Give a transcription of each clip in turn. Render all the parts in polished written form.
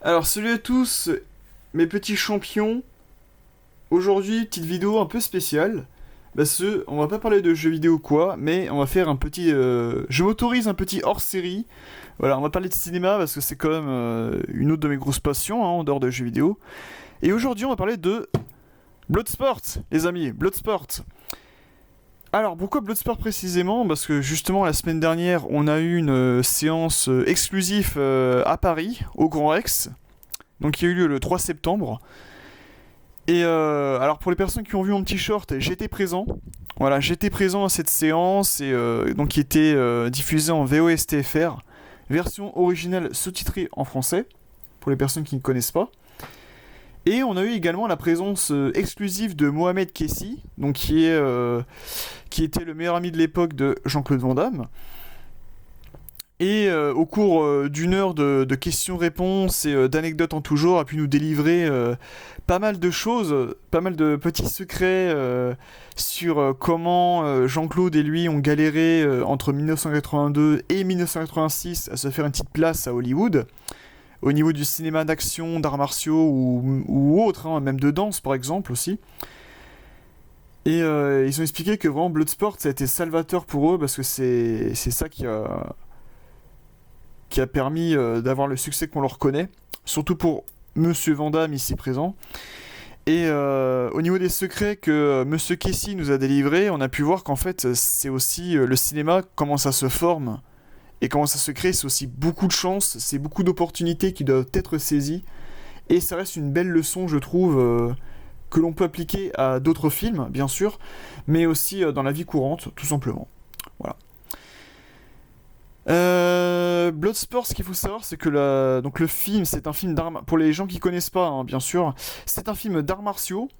Alors, salut à tous, mes petits champions. Aujourd'hui, petite vidéo un peu spéciale. On va pas parler de jeux vidéo quoi, mais on va faire un petit. Je m'autorise un petit hors-série. Voilà, on va parler de cinéma parce que c'est quand même une autre de mes grosses passions en dehors de jeux vidéo. Et aujourd'hui, on va parler de Bloodsport, les amis, Bloodsport. Alors, pourquoi Bloodsport précisément? Parce que justement, la semaine dernière, on a eu une séance exclusive à Paris, au Grand Rex. Donc, il y a eu lieu le 3 septembre. Et alors pour les personnes qui ont vu mon petit short, j'étais présent. Voilà, j'étais présent à cette séance et donc qui était diffusée en VOSTFR, version originale sous-titrée en français, pour les personnes qui ne connaissent pas. Et on a eu également la présence exclusive de Mohamed Kessi, donc qui était le meilleur ami de l'époque de Jean-Claude Van Damme. Et au cours d'une heure de questions-réponses et d'anecdotes en tout genre, a pu nous délivrer pas mal de choses, pas mal de petits secrets sur comment Jean-Claude et lui ont galéré entre 1982 et 1986 à se faire une petite place à Hollywood, au niveau du cinéma d'action, d'arts martiaux ou autre, hein, même de danse par exemple aussi. Et ils ont expliqué que vraiment Bloodsport ça a été salvateur pour eux parce que c'est ça qui a permis d'avoir le succès qu'on leur connaît, surtout pour Monsieur Van Damme ici présent. Et au niveau des secrets que Monsieur Kessi nous a délivrés, on a pu voir qu'en fait c'est aussi le cinéma, comment ça se forme et comment ça se crée, c'est aussi beaucoup de chance, c'est beaucoup d'opportunités qui doivent être saisies. Et ça reste une belle leçon, je trouve, que l'on peut appliquer à d'autres films, bien sûr, mais aussi dans la vie courante, tout simplement. Voilà. Bloodsport, ce qu'il faut savoir, c'est que donc le film, c'est un film d'arts. Pour les gens qui connaissent pas, hein, bien sûr, c'est un film d'arts martiaux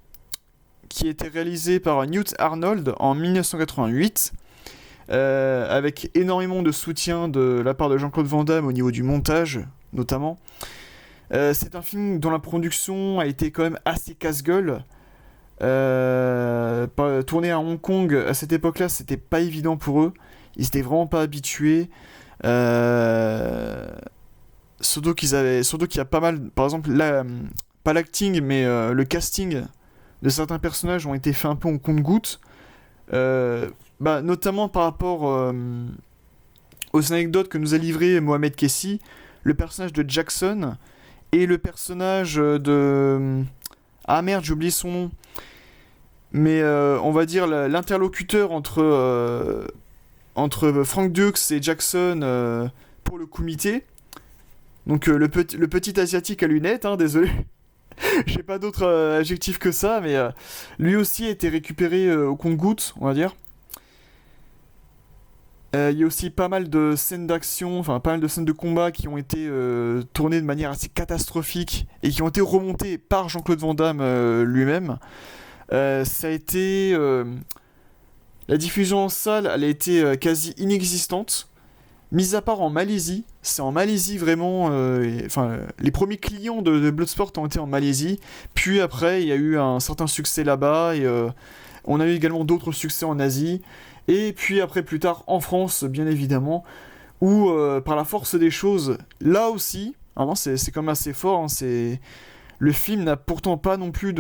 qui a été réalisé par Newt Arnold en 1988, avec énormément de soutien de la part de Jean-Claude Van Damme au niveau du montage, notamment. C'est un film dont la production a été quand même assez casse-gueule. Tourner à Hong Kong à cette époque-là, c'était pas évident pour eux. Ils étaient vraiment pas habitués. Euh, surtout qu'il y a pas mal, par exemple, pas l'acting, mais le casting de certains personnages ont été faits un peu au compte-gouttes. Notamment par rapport aux anecdotes que nous a livré Mohamed Kessi, le personnage de Jackson et le personnage de... Ah merde, j'ai oublié son nom. Mais on va dire l'interlocuteur entre Frank Dux et Jackson pour le comité. Donc le petit asiatique à lunettes, hein, désolé. J'ai pas d'autres adjectifs que ça, mais lui aussi a été récupéré au compte-gouttes, on va dire. Il y a aussi pas mal de scènes d'action, enfin pas mal de scènes de combat qui ont été tournées de manière assez catastrophique et qui ont été remontées par Jean-Claude Van Damme lui-même. Ça a été... La diffusion en salle, elle a été quasi inexistante. Mis à part en Malaisie, c'est en Malaisie vraiment... les premiers clients de Bloodsport ont été en Malaisie. Puis après, il y a eu un certain succès là-bas. Et on a eu également d'autres succès en Asie. Et puis après, plus tard, en France, bien évidemment. Où, par la force des choses, là aussi... Vraiment, c'est quand même assez fort. Hein, le film n'a pourtant pas non plus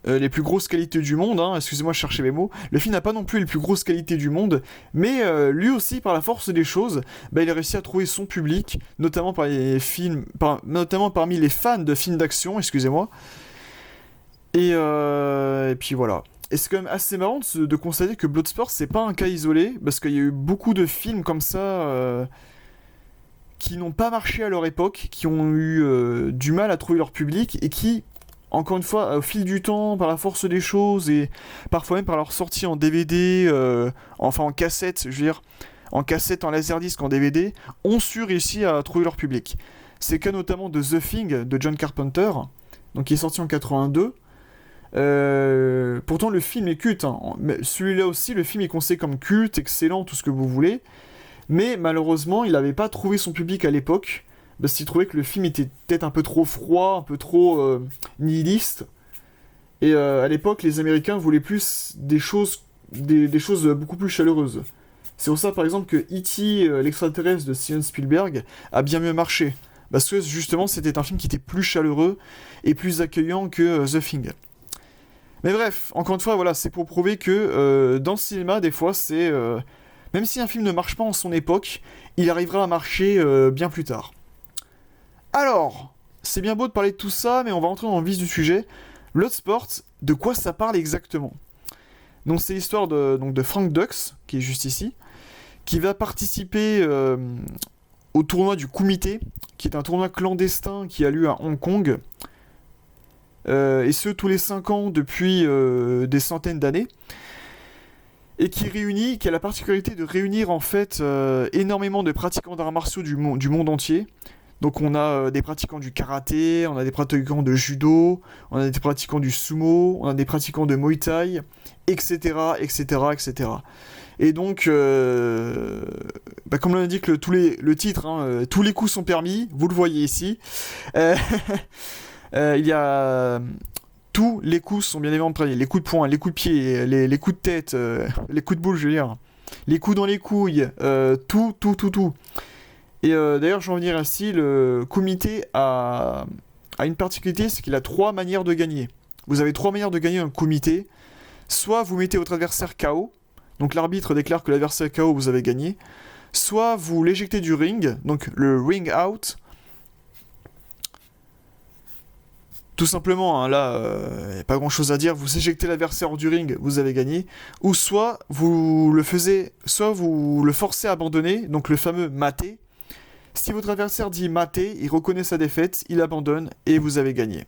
les plus grosses qualités du monde, hein, excusez-moi, je cherchais mes mots. Le film n'a pas non plus les plus grosses qualités du monde, mais lui aussi, par la force des choses, il a réussi à trouver son public, notamment notamment parmi les fans de films d'action, excusez-moi. Et puis voilà. Et c'est quand même assez marrant de constater que Bloodsport, c'est pas un cas isolé, parce qu'il y a eu beaucoup de films comme ça qui n'ont pas marché à leur époque, qui ont eu du mal à trouver leur public, et qui, encore une fois, au fil du temps, par la force des choses, et parfois même par leur sortie en DVD, enfin en cassette, je veux dire, en cassette, en laserdisc, en DVD, ont su réussir à trouver leur public. C'est le cas notamment de The Thing de John Carpenter, donc qui est sorti en 82. Pourtant le film est culte, hein. Celui-là aussi, le film est considéré comme culte, excellent, tout ce que vous voulez. Mais malheureusement, il n'avait pas trouvé son public à l'époque, parce qu'il trouvait que le film était peut-être un peu trop froid, un peu trop nihiliste. Et à l'époque, les Américains voulaient plus des choses beaucoup plus chaleureuses. C'est pour ça, par exemple, que E.T., l'extraterrestre de Steven Spielberg, a bien mieux marché. Parce que, justement, c'était un film qui était plus chaleureux et plus accueillant que The Thing. Mais bref, encore une fois, voilà, c'est pour prouver que dans le cinéma, des fois, c'est... même si un film ne marche pas en son époque, il arrivera à marcher bien plus tard. Alors, c'est bien beau de parler de tout ça, mais on va entrer dans le vif du sujet. Bloodsport, de quoi ça parle exactement? Donc c'est l'histoire de Frank Dux, qui est juste ici, qui va participer au tournoi du Kumite, qui est un tournoi clandestin qui a lieu à Hong Kong, et ce tous les 5 ans depuis des centaines d'années, et qui a la particularité de réunir en fait énormément de pratiquants d'arts martiaux du monde entier. Donc on a des pratiquants du karaté, on a des pratiquants de judo, on a des pratiquants du sumo, on a des pratiquants de muay thai, etc., etc., etc. Et donc, comme l'indique le titre, hein, tous les coups sont permis, vous le voyez ici. Euh, il y a... tous les coups sont bien évidemment permis. Les coups de poing, les coups de pied, les coups de tête, les coups de boule, je veux dire. Les coups dans les couilles, tout, tout, tout, tout. Et d'ailleurs, je vais en venir ainsi, le comité a une particularité, c'est qu'il a 3 manières de gagner. Vous avez 3 manières de gagner un comité. Soit vous mettez votre adversaire KO, donc l'arbitre déclare que l'adversaire est KO, vous avez gagné. Soit vous l'éjectez du ring, donc le ring out. Tout simplement, hein, là, y a pas grand chose à dire, vous éjectez l'adversaire hors du ring, vous avez gagné. Ou soit vous le forcez à abandonner, donc le fameux maté. Si votre adversaire dit maté, il reconnaît sa défaite, il abandonne et vous avez gagné.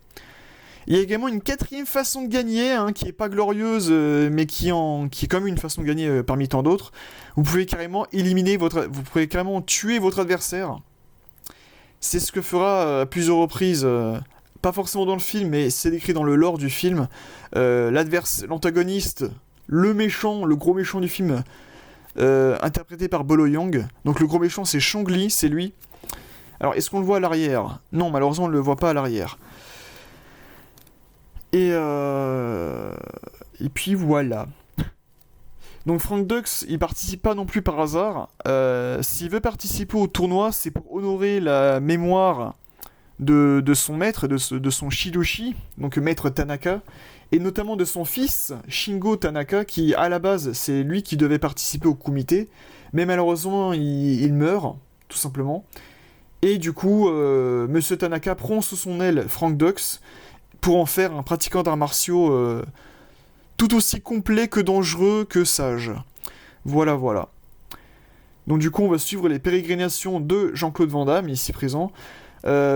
Il y a également une 4e façon de gagner, hein, qui est pas glorieuse, mais qui est quand même une façon de gagner parmi tant d'autres. Vous pouvez carrément tuer votre adversaire. C'est ce que fera à plusieurs reprises, pas forcément dans le film, mais c'est décrit dans le lore du film. L'antagoniste, le gros méchant du film, interprété par Bolo Yeung. Donc le gros méchant c'est Chong Li, c'est lui. Alors est-ce qu'on le voit à l'arrière? Non, malheureusement on ne le voit pas à l'arrière. Et puis voilà. Donc Frank Dux, il participe pas non plus par hasard. S'il veut participer au tournoi, c'est pour honorer la mémoire de son maître, de son Shidoshi, donc maître Tanaka, et notamment de son fils, Shingo Tanaka, qui à la base, c'est lui qui devait participer au comité, mais malheureusement, il meurt, tout simplement. Et du coup, Monsieur Tanaka prend sous son aile Frank Dux pour en faire un pratiquant d'arts martiaux tout aussi complet que dangereux que sage. Voilà, voilà. Donc du coup, on va suivre les pérégrinations de Jean-Claude Van Damme, ici présent,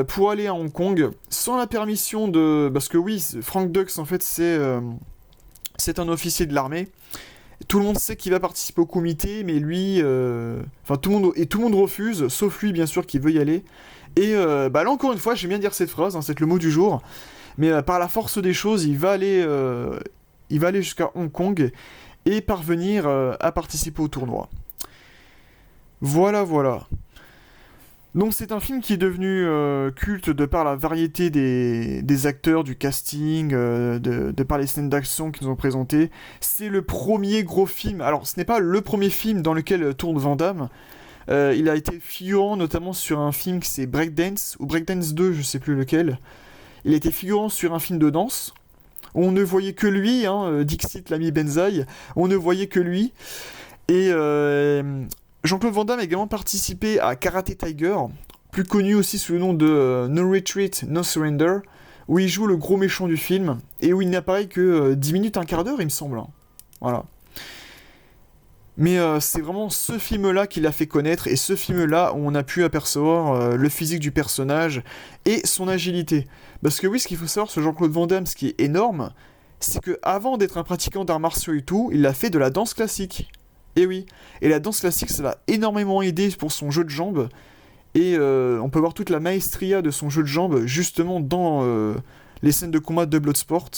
pour aller à Hong Kong, sans la permission de... Parce que oui, Frank Dux, en fait, c'est un officier de l'armée. Tout le monde sait qu'il va participer au comité, mais lui... tout le monde refuse, sauf lui, bien sûr, qui veut y aller. Et là, encore une fois, j'aime bien dire cette phrase, hein, c'est le mot du jour, mais par la force des choses, il va aller jusqu'à Hong Kong et parvenir à participer au tournoi. Voilà, voilà. Donc c'est un film qui est devenu culte de par la variété des acteurs, du casting, de par les scènes d'action qu'ils nous ont présentées. C'est le premier gros film. Alors ce n'est pas le premier film dans lequel tourne Van Damme. Il a été figurant notamment sur un film qui c'est Breakdance, ou Breakdance 2, je sais plus lequel. Il a été figurant sur un film de danse. On ne voyait que lui, hein, Dixit l'ami Benzaï, on ne voyait que lui. Et Jean-Claude Van Damme a également participé à Karate Tiger, plus connu aussi sous le nom de No Retreat, No Surrender, où il joue le gros méchant du film, et où il n'apparaît que 10 minutes, un quart d'heure, il me semble. Voilà. Mais c'est vraiment ce film-là qui l'a fait connaître, et ce film-là où on a pu apercevoir le physique du personnage et son agilité. Parce que oui, ce qu'il faut savoir sur Jean-Claude Van Damme, ce qui est énorme, c'est qu'avant d'être un pratiquant d'arts martiaux et tout, il a fait de la danse classique. Et oui, et la danse classique, ça l'a énormément aidé pour son jeu de jambes, et on peut voir toute la maestria de son jeu de jambes, justement dans les scènes de combat de Bloodsport.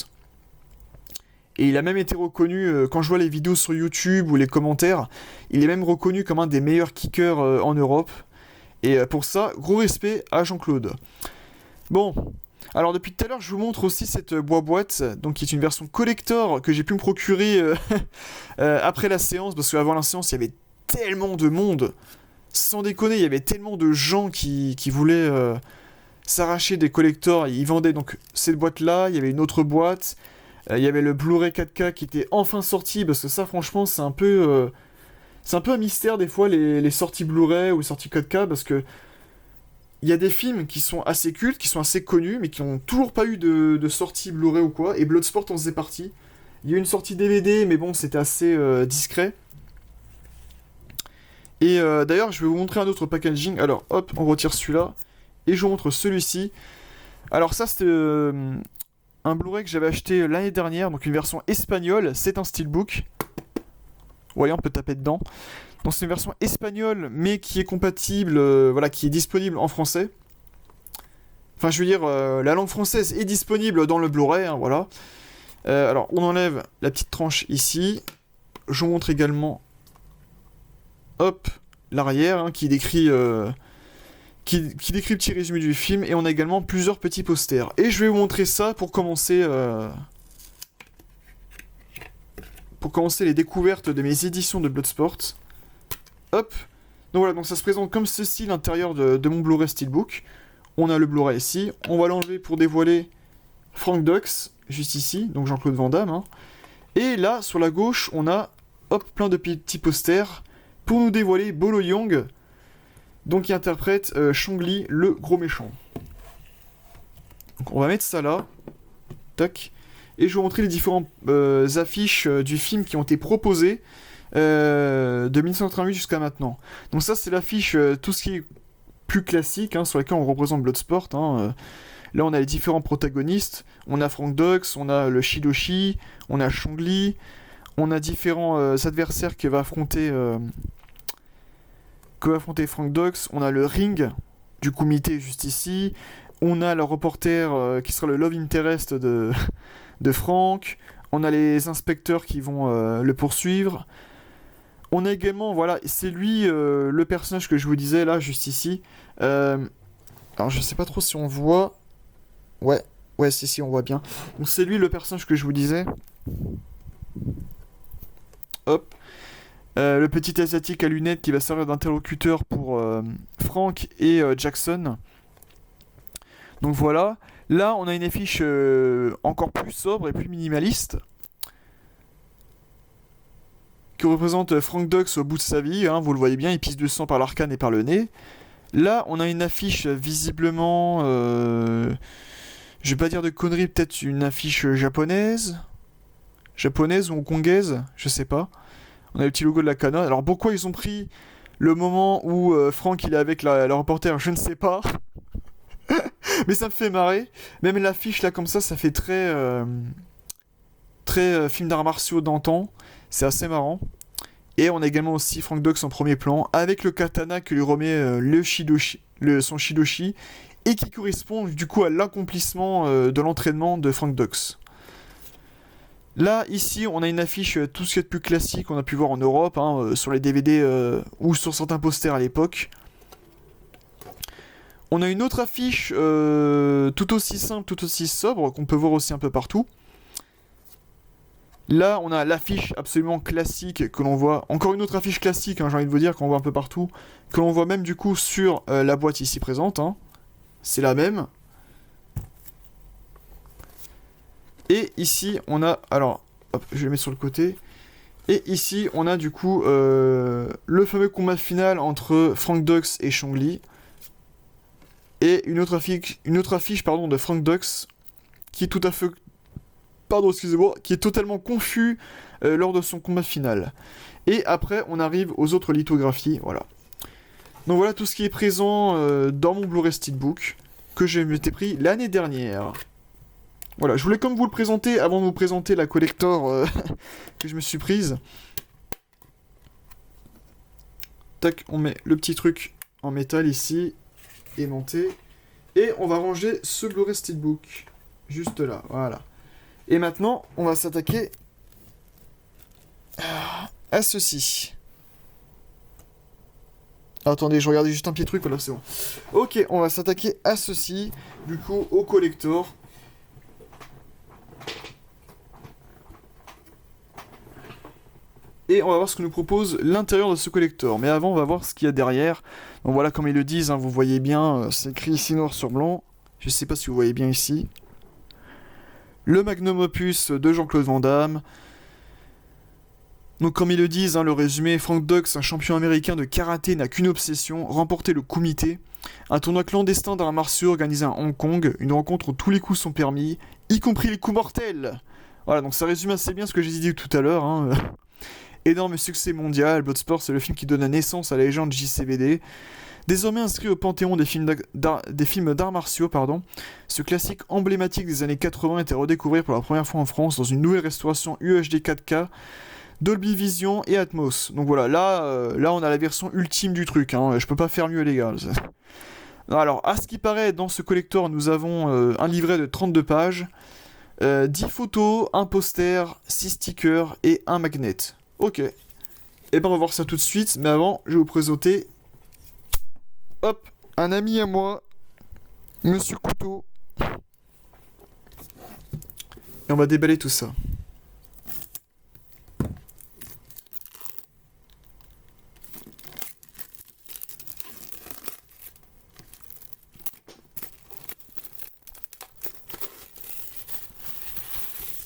Et il a même été reconnu, quand je vois les vidéos sur YouTube ou les commentaires, il est même reconnu comme un des meilleurs kickers en Europe. Et pour ça, gros respect à Jean-Claude. Bon, alors depuis tout à l'heure, je vous montre aussi cette boîte, donc qui est une version collector que j'ai pu me procurer après la séance, parce qu'avant la séance, il y avait tellement de monde. Sans déconner, il y avait tellement de gens qui voulaient s'arracher des collectors. Ils vendaient donc cette boîte-là, il y avait une autre boîte, il y avait le Blu-ray 4K qui était enfin sorti, parce que ça, franchement, c'est un peu un mystère des fois, les sorties Blu-ray ou les sorties 4K, parce que il y a des films qui sont assez cultes, qui sont assez connus, mais qui n'ont toujours pas eu de sortie Blu-ray ou quoi, et Bloodsport en faisait partie. Il y a eu une sortie DVD, mais bon, c'était assez discret. Et d'ailleurs, je vais vous montrer un autre packaging. Alors, hop, on retire celui-là. Et je vous montre celui-ci. Alors ça, c'était un Blu-ray que j'avais acheté l'année dernière, donc une version espagnole. C'est un steelbook. Vous voyez, on peut taper dedans. Donc c'est une version espagnole, mais qui est compatible, voilà, qui est disponible en français. Enfin, je veux dire, la langue française est disponible dans le Blu-ray, hein, voilà. Alors, on enlève la petite tranche ici. Je vous montre également, hop, l'arrière, hein, qui décrit le petit résumé du film. Et on a également plusieurs petits posters. Et je vais vous montrer ça pour commencer les découvertes de mes éditions de Bloodsport. Hop. Donc voilà, donc ça se présente comme ceci l'intérieur de mon Blu-ray Steelbook. On a le Blu-ray ici. On va l'enlever pour dévoiler Frank Dux, juste ici, donc Jean-Claude Van Damme. Hein. Et là, sur la gauche, on a, hop, plein de petits posters pour nous dévoiler Bolo Yeung, donc qui interprète Chong-Li, le gros méchant. Donc on va mettre ça là. Tac. Et je vais vous montrer les différentes affiches du film qui ont été proposées de 1988 jusqu'à maintenant. Donc ça, c'est l'affiche, tout ce qui est plus classique, hein, sur laquelle on représente Bloodsport. Hein, là, on a les différents protagonistes. On a Frank Dux, on a le Shidoshi, on a Chong-Li, on a différents adversaires que va affronter Frank Dux. On a le ring du comité juste ici. On a le reporter qui sera le love interest de Frank. On a les inspecteurs qui vont le poursuivre. On a également, voilà, c'est lui le personnage que je vous disais là, juste ici. Alors je sais pas trop si on voit. Ouais, si, on voit bien. Donc c'est lui le personnage que je vous disais. Hop. Le petit asiatique à lunettes qui va servir d'interlocuteur pour Frank et Jackson. Donc voilà. Là, on a une affiche encore plus sobre et plus minimaliste, qui représente Frank Dux au bout de sa vie, hein, vous le voyez bien, il pisse du sang par l'arcane et par le nez. Là, on a une affiche visiblement... je vais pas dire de conneries, peut-être une affiche japonaise ou hongkongaise, je sais pas. On a le petit logo de la Canon. Alors pourquoi ils ont pris le moment où Frank il est avec le reporter, je ne sais pas. Mais ça me fait marrer. Même l'affiche là comme ça fait très... très film d'arts martiaux d'antan. C'est assez marrant. Et on a également aussi Frank Dux en premier plan, avec le katana que lui remet son Shidoshi, et qui correspond du coup à l'accomplissement de l'entraînement de Frank Dux. Là, ici, on a une affiche tout ce qui est de plus classique qu'on a pu voir en Europe, hein, sur les DVD ou sur certains posters à l'époque. On a une autre affiche tout aussi simple, tout aussi sobre, qu'on peut voir aussi un peu partout. Là, on a l'affiche absolument classique que l'on voit. Encore une autre affiche classique, hein, j'ai envie de vous dire, qu'on voit un peu partout. Que l'on voit même du coup sur la boîte ici présente. Hein. C'est la même. Et ici, on a... Alors, hop, je vais le mettre sur le côté. Et ici, on a du coup le fameux combat final entre Frank Dux et Chong-Li. Et une autre affiche pardon, de Frank Dux qui est tout à fait... Pardon, excusez-moi, qui est totalement confus lors de son combat final. Et après, on arrive aux autres lithographies, voilà. Donc voilà tout ce qui est présent dans mon Blu-ray Steelbook, que je m'étais pris l'année dernière. Voilà, je voulais comme vous le présenter, avant de vous présenter la collector que je me suis prise. Tac, on met le petit truc en métal ici, aimanté. Et on va ranger ce Blu-ray Steelbook, juste là, voilà. Et maintenant, on va s'attaquer à ceci. Attendez, je regardais juste un petit truc, voilà, c'est bon. Ok, on va s'attaquer à ceci, du coup, au collector. Et on va voir ce que nous propose l'intérieur de ce collector. Mais avant, on va voir ce qu'il y a derrière. Donc voilà, comme ils le disent, hein, vous voyez bien, c'est écrit ici noir sur blanc. Je sais pas si vous voyez bien ici. Le magnum opus de Jean-Claude Van Damme. Donc comme ils le disent, hein, le résumé, Frank Dux, un champion américain de karaté, n'a qu'une obsession, remporter le kumité. Un tournoi clandestin d'arts martiaux organisé à Hong Kong, une rencontre où tous les coups sont permis, y compris les coups mortels. Voilà, donc ça résume assez bien ce que j'ai dit tout à l'heure. Hein. Énorme succès mondial, Bloodsport c'est le film qui donne naissance à la légende JCVD. Désormais inscrit au panthéon des films d'arts martiaux, ce classique emblématique des années 80 était redécouvert pour la première fois en France dans une nouvelle restauration UHD 4K, Dolby Vision et Atmos. Donc voilà, là on a la version ultime du truc, hein. Je peux pas faire mieux les gars. Alors, à ce qui paraît, dans ce collector, nous avons un livret de 32 pages, 10 photos, un poster, 6 stickers et un magnet. Ok. Et ben on va voir ça tout de suite, mais avant, je vais vous présenter... Hop, un ami à moi, Monsieur Couteau. Et on va déballer tout ça.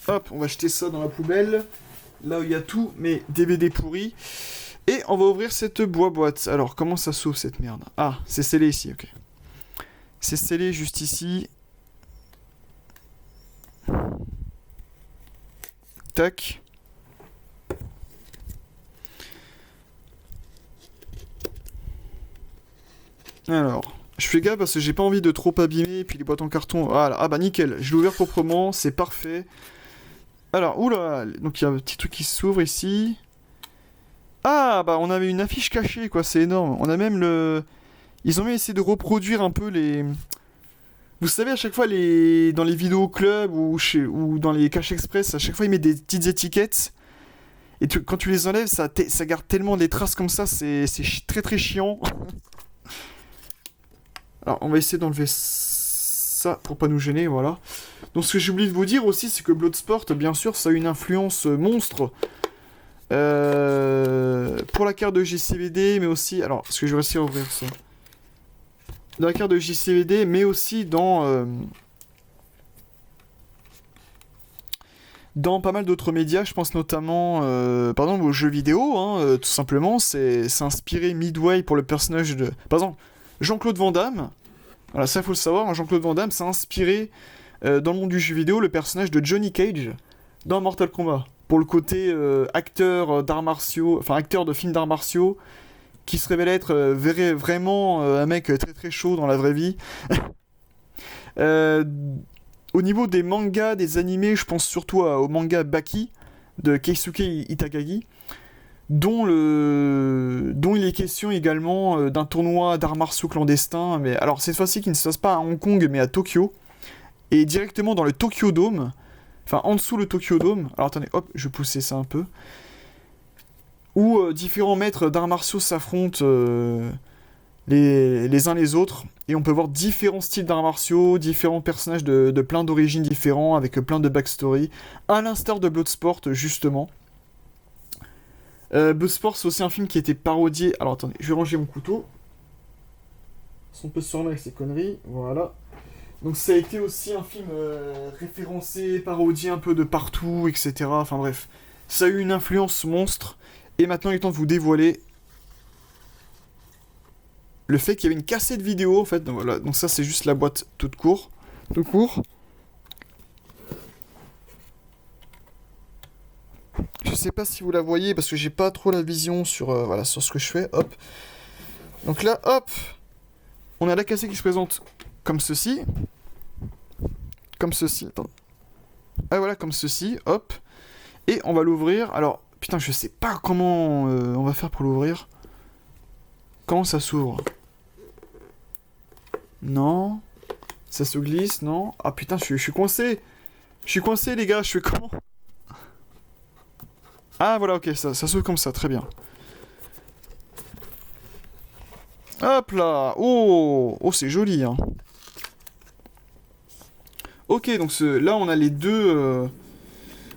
Hop, on va jeter ça dans la poubelle, là où il y a tous mes DVD pourris. Et on va ouvrir cette boîte. Alors, comment ça s'ouvre cette merde? Ah, c'est scellé ici, ok. C'est scellé juste ici. Tac. Alors, je fais gaffe parce que j'ai pas envie de trop abîmer. Et puis les boîtes en carton, voilà. Ah bah nickel, je l'ai ouvert proprement, c'est parfait. Alors, oula, donc il y a un petit truc qui s'ouvre ici. Ah, bah on avait une affiche cachée, quoi, c'est énorme. On a même le... Ils ont même essayé de reproduire un peu les... Vous savez, à chaque fois, dans les vidéos club ou dans les caches express, à chaque fois, ils mettent des petites étiquettes. Et quand tu les enlèves, ça garde tellement des traces comme ça, c'est très très chiant. Alors, on va essayer d'enlever ça pour pas nous gêner, voilà. Donc, ce que j'ai oublié de vous dire aussi, c'est que Bloodsport, bien sûr, ça a une influence monstre pour la carte de JCVD, mais aussi... Alors, est-ce que je vais réussir à ouvrir ça? Dans la carte de JCVD, mais aussi dans pas mal d'autres médias. Je pense notamment, par exemple, aux jeux vidéo, hein, tout simplement. C'est inspiré Midway pour le personnage de... Par exemple, Jean-Claude Van Damme. Voilà, ça, il faut le savoir. Hein, Jean-Claude Van Damme, ça a inspiré, dans le monde du jeu vidéo, le personnage de Johnny Cage dans Mortal Kombat. Pour le côté acteur d'arts martiaux, enfin acteur de films d'arts martiaux, qui se révèle être vraiment un mec très très chaud dans la vraie vie. Au niveau des mangas, des animés, je pense surtout au manga Baki de Keisuke Itagaki, dont il est question également d'un tournoi d'arts martiaux clandestin, mais alors cette fois-ci qui ne se passe pas à Hong Kong mais à Tokyo, et directement dans le Tokyo Dome, enfin en dessous le Tokyo Dome. Alors attendez, hop, je vais pousser ça un peu. Où différents maîtres d'arts martiaux s'affrontent les uns les autres, et on peut voir différents styles d'arts martiaux, différents personnages de plein d'origines différents, avec plein de backstory, à l'instar de Bloodsport, justement. Bloodsport, c'est aussi un film qui a été parodié... Alors attendez, je vais ranger mon couteau. On peut se fermer avec ces conneries, voilà. Donc ça a été aussi un film référencé, parodié un peu de partout, etc. Enfin bref, ça a eu une influence monstre. Et maintenant, il est temps de vous dévoiler le fait qu'il y avait une cassette vidéo, en fait. Donc voilà, donc ça, c'est juste la boîte tout court. Je sais pas si vous la voyez, parce que j'ai pas trop la vision sur, voilà, sur ce que je fais. Hop. Donc là, hop, on a la cassette qui se présente comme ceci. Comme ceci, attends. Ah voilà, comme ceci, hop. Et on va l'ouvrir. Alors, putain, je sais pas comment on va faire pour l'ouvrir. Comment ça s'ouvre? Non. Ça se glisse, non. Ah putain, je suis coincé. Je suis coincé, les gars, je fais comment? Ah voilà, ok, ça s'ouvre comme ça, très bien. Hop là. Oh, oh, c'est joli, hein. Ok, donc là, on a les deux...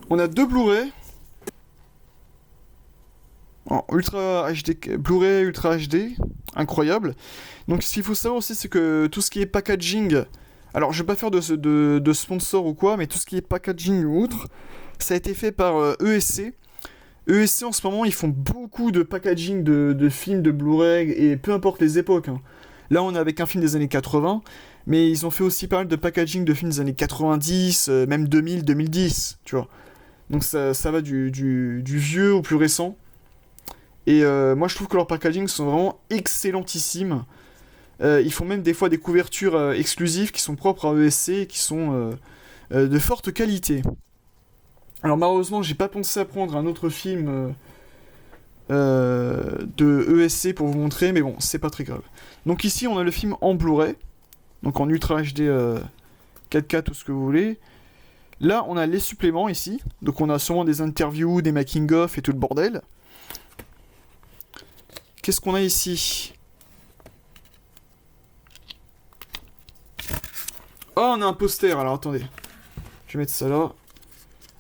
on a deux Blu-ray. En Ultra HD, Blu-ray Ultra HD, incroyable. Donc ce qu'il faut savoir aussi, c'est que tout ce qui est packaging, alors je vais pas faire de sponsor ou quoi, mais tout ce qui est packaging ou autre, ça a été fait par ESC. ESC en ce moment, ils font beaucoup de packaging de films, de Blu-ray, et peu importe les époques, hein. Là, on est avec un film des années 80, mais ils ont fait aussi pas mal de packaging de films des années 90, même 2000, 2010, tu vois. Donc ça va du vieux au plus récent. Et moi, je trouve que leurs packaging sont vraiment excellentissimes. Ils font même des fois des couvertures exclusives qui sont propres à ESC et qui sont de forte qualité. Alors malheureusement, j'ai pas pensé à prendre un autre film de ESC pour vous montrer, mais bon, c'est pas très grave. Donc ici, on a le film en Blu-ray, donc en Ultra HD 4K, tout ce que vous voulez. Là, on a les suppléments ici, donc on a sûrement des interviews, des making-of et tout le bordel. Qu'est-ce qu'on a ici? Oh, on a un poster, alors attendez. Je vais mettre ça là.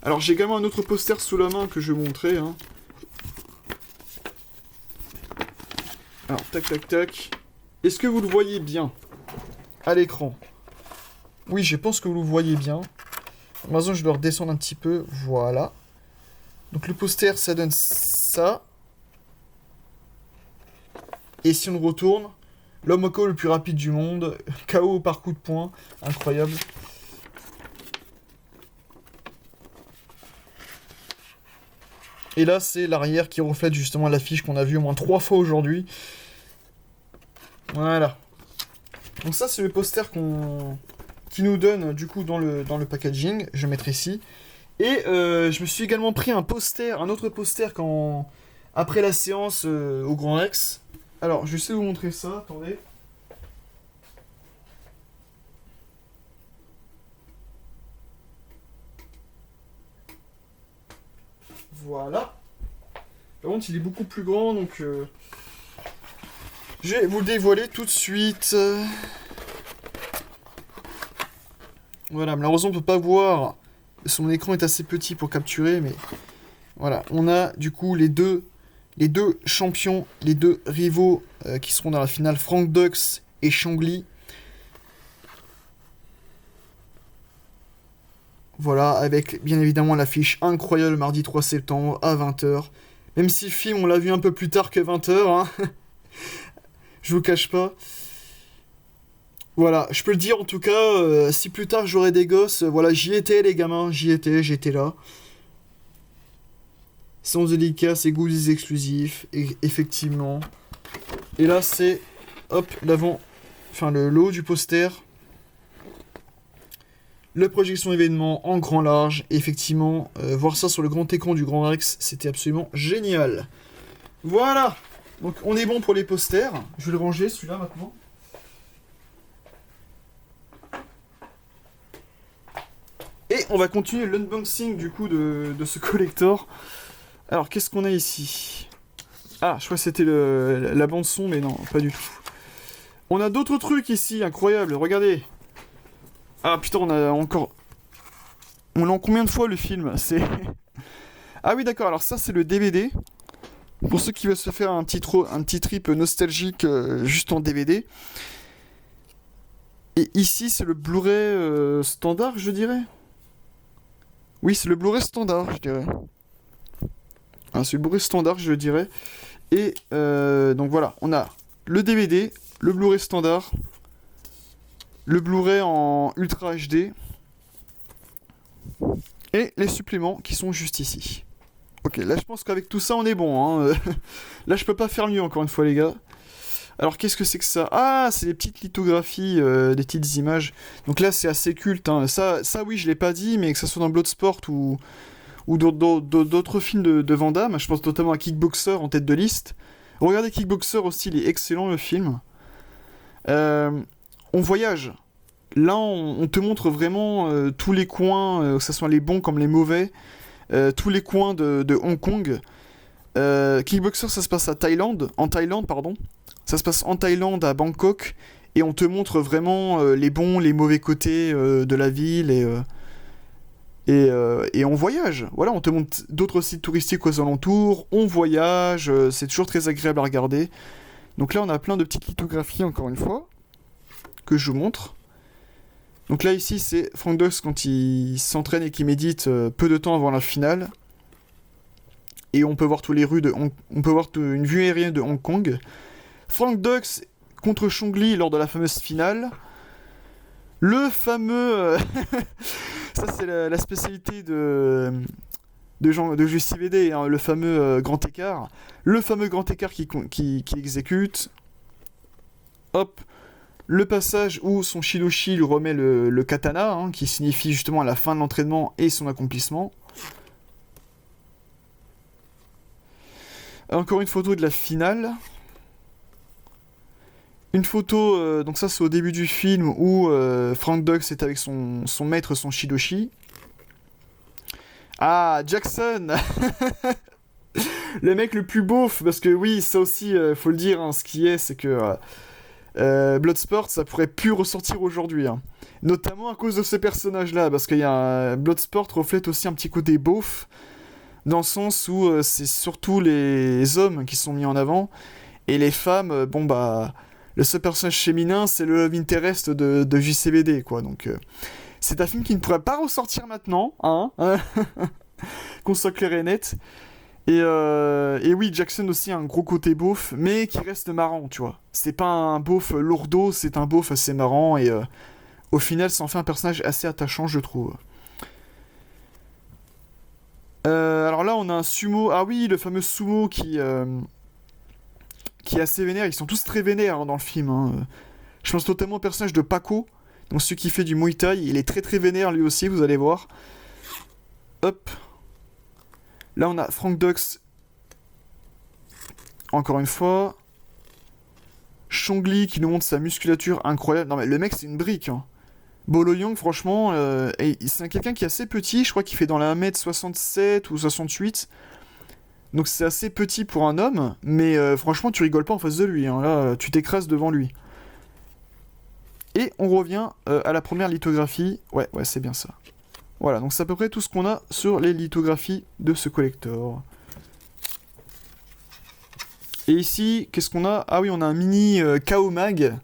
Alors j'ai également un autre poster sous la main que je vais vous montrer, hein. Alors, tac, tac, tac. Est-ce que vous le voyez bien à l'écran? Oui, je pense que vous le voyez bien. Maintenant, je dois redescendre un petit peu. Voilà. Donc, le poster, ça donne ça. Et si on le retourne, l'homme au KO le plus rapide du monde. KO par coup de poing. Incroyable. Et là, c'est l'arrière qui reflète justement l'affiche qu'on a vue au moins 3 fois aujourd'hui. Voilà. Donc ça, c'est le poster qui nous donne du coup dans le packaging. Je vais mettre ici. Et je me suis également pris un autre poster après la séance au Grand Rex. Alors, je vais essayer de vous montrer ça. Attendez. Voilà. Par contre, il est beaucoup plus grand, donc je vais vous le dévoiler tout de suite. Voilà, malheureusement, on ne peut pas voir. Son écran est assez petit pour capturer, mais voilà. On a du coup les deux champions, les deux rivaux qui seront dans la finale, Frank Dux et Chong-Li. Voilà, avec bien évidemment l'affiche incroyable mardi 3 septembre à 20h. Même si le film, on l'a vu un peu plus tard que 20h, hein. Je vous cache pas. Voilà, je peux le dire en tout cas, si plus tard j'aurai des gosses, voilà, j'y étais les gamins, j'étais là. Sans délicat, c'est goodies exclusifs, et effectivement. Et là c'est, hop, l'avant, enfin le haut du poster. Le projection événement en grand large, et effectivement, voir ça sur le grand écran du Grand Rex, c'était absolument génial. Voilà. Donc on est bon pour les posters. Je vais le ranger celui-là maintenant. Et on va continuer l'unboxing du coup de ce collector. Alors qu'est-ce qu'on a ici? Ah, je crois que c'était la bande son, mais non, pas du tout. On a d'autres trucs ici, incroyables, regardez. Ah putain, on a encore... On l'a en combien de fois le film? C'est... Ah oui d'accord, alors ça c'est le DVD. Pour ceux qui veulent se faire un petit trip nostalgique juste en DVD. Et ici c'est le Blu-ray standard, je dirais. Oui, c'est le Blu-ray standard, je dirais. Ah, c'est le Blu-ray standard, je dirais. Et donc voilà, on a le DVD, le Blu-ray standard, le Blu-ray en Ultra HD et les suppléments qui sont juste ici. Ok, là je pense qu'avec tout ça on est bon, hein. Là je peux pas faire mieux encore une fois les gars. Alors qu'est-ce que c'est que ça? Ah, c'est des petites lithographies, des petites images. Donc là c'est assez culte, hein. Ça oui je l'ai pas dit, mais que ça soit dans Bloodsport ou d'autres films de Van Damme, je pense notamment à Kickboxer en tête de liste. Regardez Kickboxer aussi, il est excellent le film. On voyage. Là, on te montre vraiment tous les coins, que ce soit les bons comme les mauvais, tous les coins de Hong Kong. Kickboxer, ça se passe en Thaïlande, pardon. Ça se passe en Thaïlande, à Bangkok, et on te montre vraiment les bons, les mauvais côtés de la ville, Et on voyage. Voilà, on te montre d'autres sites touristiques aux alentours, on voyage, c'est toujours très agréable à regarder. Donc là, on a plein de petites lithographies, encore une fois, que je vous montre. Donc là, ici, c'est Frank Dux quand il s'entraîne et qu'il médite peu de temps avant la finale. Et on peut voir tous les rues de on peut voir une vue aérienne de Hong Kong. Frank Dux contre Chong-Li lors de la fameuse finale. Le fameux... ça, c'est la spécialité de JCVD, hein, le fameux grand écart. Le fameux grand écart qui exécute. Hop. Le passage où son Shidoshi lui remet le katana, hein, qui signifie justement la fin de l'entraînement et son accomplissement. Encore une photo de la finale. Une photo, donc ça c'est au début du film où Frank Dux est avec son maître, son Shidoshi. Ah, Jackson. Le mec le plus beauf, parce que oui, ça aussi, faut le dire, hein, ce qui est, c'est que Bloodsport, ça pourrait plus ressortir aujourd'hui. Hein. Notamment à cause de ce personnage-là, parce qu'il y a Bloodsport reflète aussi un petit côté beauf, dans le sens où c'est surtout les hommes qui sont mis en avant, et les femmes, bon bah... Le seul personnage féminin, c'est le love interest de JCVD, quoi. Donc, c'est un film qui ne pourrait pas ressortir maintenant, hein, qu'on soit clair et net. Et oui, Jackson aussi a un gros côté beauf, mais qui reste marrant, tu vois. C'est pas un beauf lourdeau, c'est un beauf assez marrant, et au final, ça en fait un personnage assez attachant, je trouve. Alors là, on a un sumo. Ah oui, le fameux sumo qui est assez vénère. Ils sont tous très vénères, hein, dans le film. Hein. Je pense notamment au personnage de Paco, donc celui qui fait du Muay Thai. Il est très très vénère lui aussi, vous allez voir. Hop. Là, on a Frank Dux. Encore une fois. Chong-Li qui nous montre sa musculature incroyable. Non mais le mec, c'est une brique. Hein. Bolo Yeung, franchement, c'est quelqu'un qui est assez petit. Je crois qu'il fait dans la 1m67 ou 68. Donc c'est assez petit pour un homme, mais franchement tu rigoles pas en face de lui, hein. Là tu t'écrases devant lui. Et on revient à la première lithographie, ouais c'est bien ça. Voilà, donc c'est à peu près tout ce qu'on a sur les lithographies de ce collector. Et ici, qu'est-ce qu'on a? Ah oui, on a un mini KO Mag.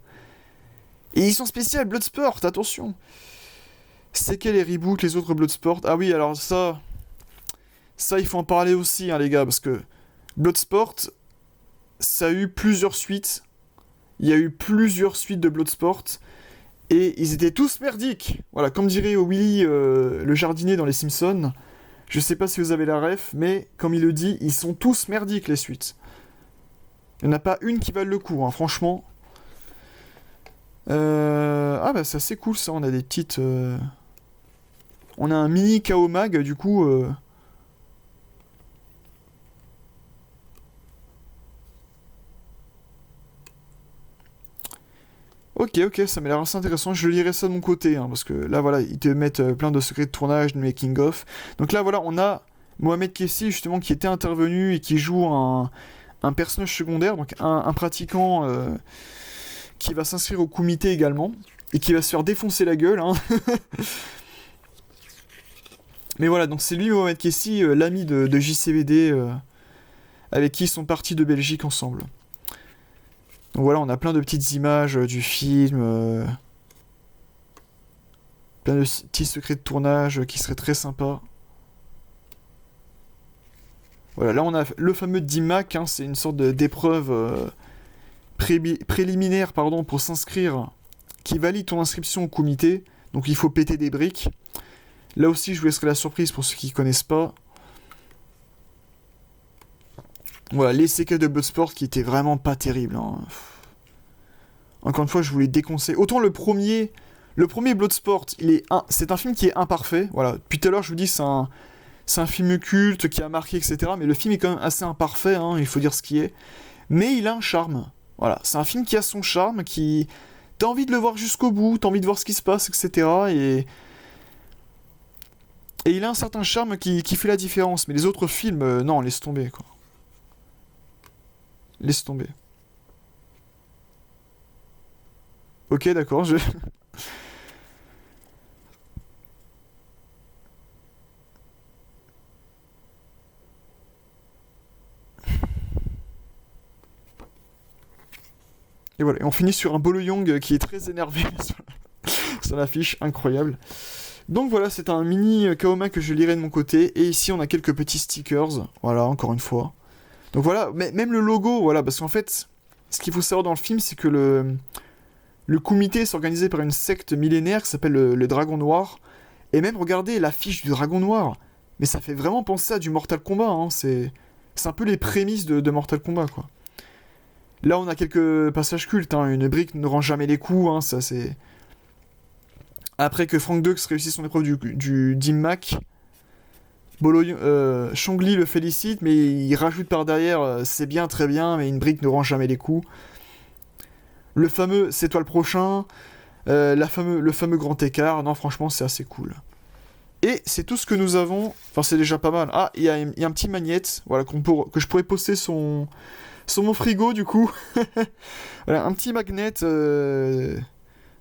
Et ils sont spéciaux, Bloodsport, attention. C'est quels les reboots, les autres Bloodsport? Ah oui, alors ça... Ça, il faut en parler aussi, hein, les gars, parce que Bloodsport, ça a eu plusieurs suites. Il y a eu plusieurs suites de Bloodsport, et ils étaient tous merdiques. Voilà, comme dirait Willy, le jardinier dans Les Simpsons. Je sais pas si vous avez la ref, mais comme il le dit, ils sont tous merdiques, les suites. Il n'y en a pas une qui vaille le coup, hein, franchement. Ah bah, c'est assez cool, ça, on a des petites... On a un mini KO Mag, du coup... Ok, ça m'a l'air assez intéressant. Je lirai ça de mon côté, hein, parce que là, voilà, ils te mettent plein de secrets de tournage, de making-of. Donc là, voilà, on a Mohamed Kessi, justement, qui était intervenu et qui joue un personnage secondaire, donc un pratiquant qui va s'inscrire au comité également, et qui va se faire défoncer la gueule. Hein. Mais voilà, donc c'est lui, Mohamed Kessi, l'ami de JCVD, avec qui ils sont partis de Belgique ensemble. Donc voilà, on a plein de petites images du film, plein de petits secrets de tournage qui seraient très sympas. Voilà, là on a le fameux DIMAC, hein, c'est une sorte d'épreuve préliminaire pardon, pour s'inscrire, qui valide ton inscription au comité, donc il faut péter des briques. Là aussi, je vous laisserai la surprise pour ceux qui ne connaissent pas. Voilà, les séquelles de Bloodsport qui étaient vraiment pas terribles. Hein. Encore une fois, je vous les déconseille. Autant le premier Bloodsport, c'est un film qui est imparfait. Voilà, depuis tout à l'heure, je vous dis, c'est un film culte qui a marqué, etc. Mais le film est quand même assez imparfait, hein, il faut dire ce qui est. Mais il a un charme. Voilà, c'est un film qui a son charme, qui... T'as envie de le voir jusqu'au bout, t'as envie de voir ce qui se passe, etc. Et il a un certain charme qui fait la différence. Mais les autres films, non, laisse tomber, quoi. Laisse tomber. Ok, d'accord, Et voilà, et on finit sur un Bolo Young qui est très énervé sur l'affiche, incroyable. Donc voilà, c'est un mini Kaoma que je lirai de mon côté. Et ici, on a quelques petits stickers. Voilà, encore une fois. Donc voilà, mais même le logo, voilà, parce qu'en fait, ce qu'il faut savoir dans le film, c'est que le comité est organisé par une secte millénaire qui s'appelle le Dragon Noir. Et même, regardez l'affiche du Dragon Noir. Mais ça fait vraiment penser à du Mortal Kombat, hein. C'est un peu les prémices de Mortal Kombat, quoi. Là, on a quelques passages cultes, hein. Une brique ne rend jamais les coups, hein, ça c'est... Après que Frank Dux réussisse son épreuve du Dim-Mac, Chong-Li le félicite, mais il rajoute par derrière c'est bien, très bien, mais une brique ne rend jamais les coups. Le fameux c'est toi le prochain, le fameux grand écart, non franchement c'est assez cool. Et c'est tout ce que nous avons, enfin c'est déjà pas mal. Ah, il y a un petit magnète, voilà, que je pourrais poster sur mon frigo du coup. Voilà, un petit magnet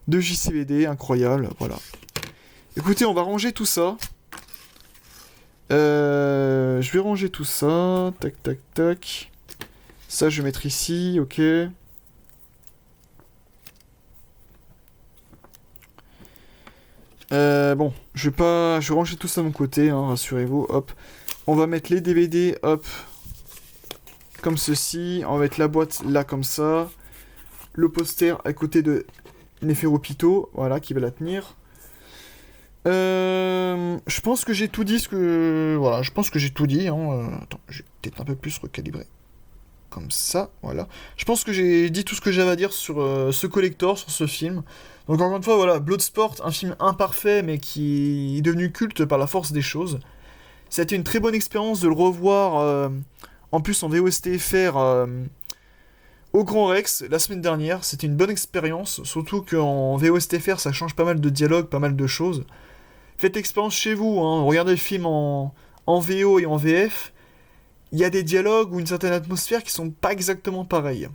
de JCVD, incroyable, voilà. Écoutez, on va ranger tout ça. Je vais ranger tout ça. Tac, tac, tac. Ça, je vais mettre ici, ok. Bon, je vais ranger tout ça de mon côté, hein, rassurez-vous, hop. On va mettre les DVD, hop, comme ceci. On va mettre la boîte là, comme ça. Le poster à côté de Neferopito, voilà, qui va la tenir. Je pense que j'ai tout dit Voilà, je pense que j'ai tout dit, hein. Attends, j'ai peut-être un peu plus recalibré. Comme ça, voilà. Je pense que j'ai dit tout ce que j'avais à dire sur ce collector, sur ce film. Donc encore une fois, voilà, Bloodsport, un film imparfait, mais qui est devenu culte par la force des choses. Ça a été une très bonne expérience de le revoir, en plus en VOSTFR, au Grand Rex, la semaine dernière. C'était une bonne expérience, surtout qu'en VOSTFR, ça change pas mal de dialogues, pas mal de choses. Faites l'expérience chez vous, hein. Regardez le film en VO et en VF. Il y a des dialogues ou une certaine atmosphère qui sont pas exactement pareils.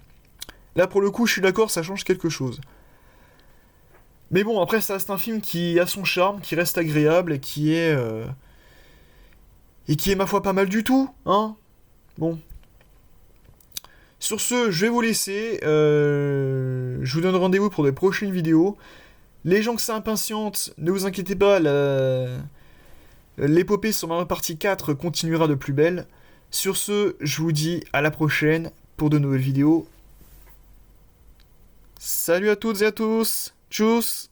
Là, pour le coup, je suis d'accord, ça change quelque chose. Mais bon, après, ça reste un film qui a son charme, qui reste agréable et qui est... ma foi, pas mal du tout, hein. Bon. Sur ce, je vais vous laisser. Je vous donne rendez-vous pour des prochaines vidéos. Les gens que ça impatiente, ne vous inquiétez pas, l'épopée sur Mario Party 4 continuera de plus belle. Sur ce, je vous dis à la prochaine pour de nouvelles vidéos. Salut à toutes et à tous. Tchuss.